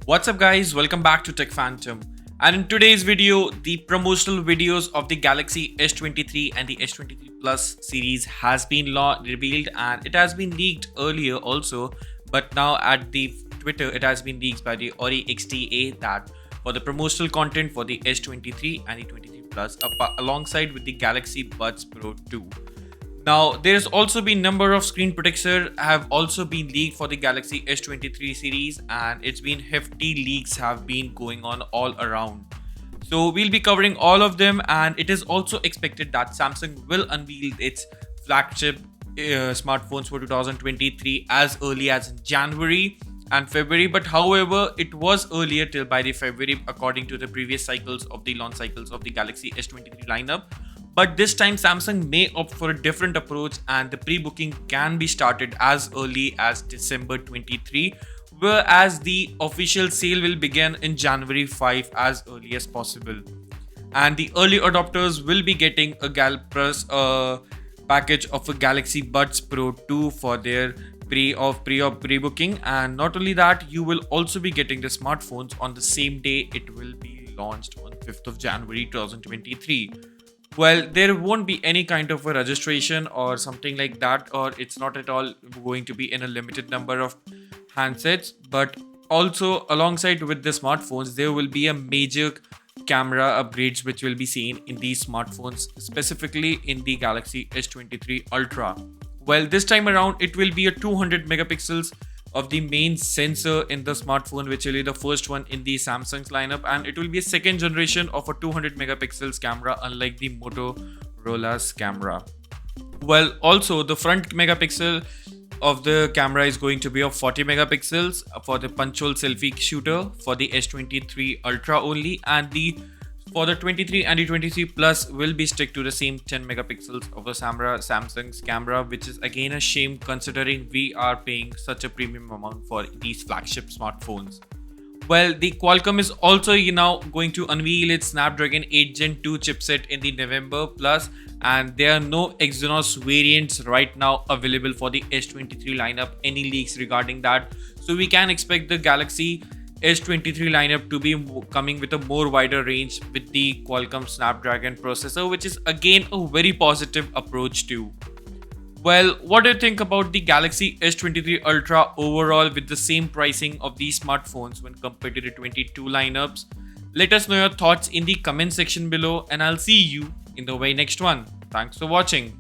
What's up guys, welcome back to Tech Phantom. And in today's video, the promotional videos of the Galaxy S23 and the S23 Plus series has been revealed, and it has been leaked earlier also, but now at the Twitter it has been leaked by the Ori XTA that for the promotional content for the S23 and the 23 Plus alongside with the Galaxy Buds Pro 2. Now, there's also been number of screen protectors have also been leaked for the Galaxy S23 series, and it's been hefty leaks have been going on all around. So we'll be covering all of them, and it is also expected that Samsung will unveil its flagship smartphones for 2023 as early as in January and February. But however, it was earlier till by the February according to the previous cycles of the launch cycles of the Galaxy S23 lineup. But this time Samsung may opt for a different approach, and the pre-booking can be started as early as December 23, whereas the official sale will begin in January 5 as early as possible. And the early adopters will be getting a package of a Galaxy Buds Pro 2 for their pre-booking, and not only that, you will also be getting the smartphones on the same day it will be launched on 5th of January 2023. Well, there won't be any kind of a registration or something like that, or it's not at all going to be in a limited number of handsets. But also alongside with the smartphones, there will be a major camera upgrades which will be seen in these smartphones, specifically in the Galaxy S23 Ultra. Well, this time around it will be a 200 megapixels of the main sensor in the smartphone, which will be the first one in the Samsung's lineup, and it will be a second generation of a 200 megapixels camera, unlike the Motorola's camera. Well, also the front megapixel of the camera is going to be of 40 megapixels for the punch-hole selfie shooter for the S23 Ultra only, and for the 23 and the 23 Plus will be stick to the same 10 megapixels of the Samsung's camera, which is again a shame considering we are paying such a premium amount for these flagship smartphones. Well, the Qualcomm is also now going to unveil its Snapdragon 8 Gen 2 chipset in the November Plus, and there are no Exynos variants right now available for the S23 lineup. Any leaks regarding that? So we can expect the Galaxy S23 lineup to be coming with a more wider range with the Qualcomm Snapdragon processor, which is again a very positive approach too. Well, what do you think about the Galaxy S23 Ultra overall with the same pricing of these smartphones when compared to the 22 lineups? Let us know your thoughts in the comment section below, and I'll see you in the very next one. Thanks for watching.